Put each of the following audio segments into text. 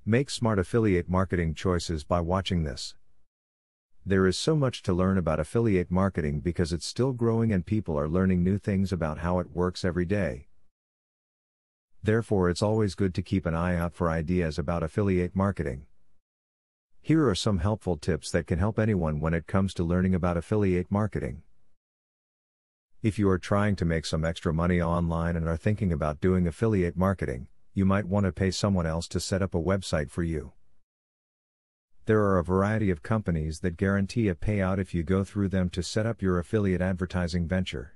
Make smart affiliate marketing choices by watching this. There is so much to learn about affiliate marketing because it's still growing and people are learning new things about how it works every day. Therefore, it's always good to keep an eye out for ideas about affiliate marketing. Here are some helpful tips that can help anyone when it comes to learning about affiliate marketing. If you are trying to make some extra money online and are thinking about doing affiliate marketing, you might want to pay someone else to set up a website for you. There are a variety of companies that guarantee a payout if you go through them to set up your affiliate advertising venture.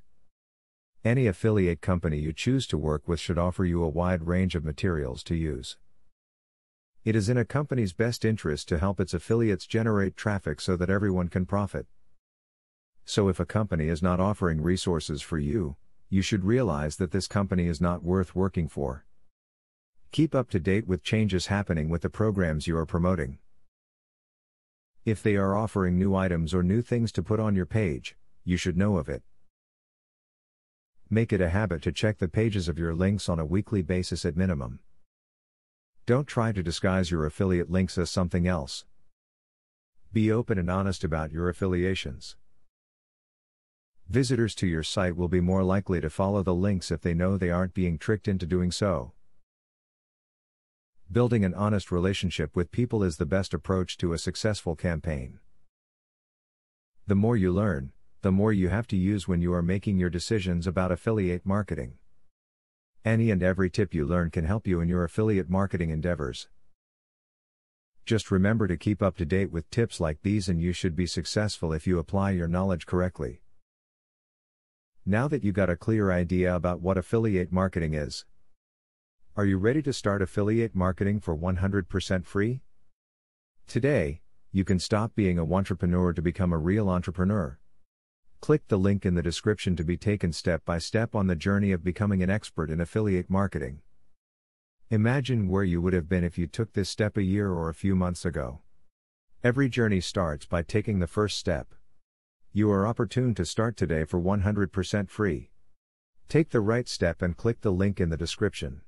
Any affiliate company you choose to work with should offer you a wide range of materials to use. It is in a company's best interest to help its affiliates generate traffic so that everyone can profit. So if a company is not offering resources for you, you should realize that this company is not worth working for. Keep up to date with changes happening with the programs you are promoting. If they are offering new items or new things to put on your page, you should know of it. Make it a habit to check the pages of your links on a weekly basis at minimum. Don't try to disguise your affiliate links as something else. Be open and honest about your affiliations. Visitors to your site will be more likely to follow the links if they know they aren't being tricked into doing so. Building an honest relationship with people is the best approach to a successful campaign. The more you learn, the more you have to use when you are making your decisions about affiliate marketing. Any and every tip you learn can help you in your affiliate marketing endeavors. Just remember to keep up to date with tips like these, and you should be successful if you apply your knowledge correctly. Now that you got a clear idea about what affiliate marketing is, are you ready to start affiliate marketing for 100% free? Today, you can stop being a wantrepreneur to become a real entrepreneur. Click the link in the description to be taken step by step on the journey of becoming an expert in affiliate marketing. Imagine where you would have been if you took this step a year or a few months ago. Every journey starts by taking the first step. You are opportune to start today for 100% free. Take the right step and click the link in the description.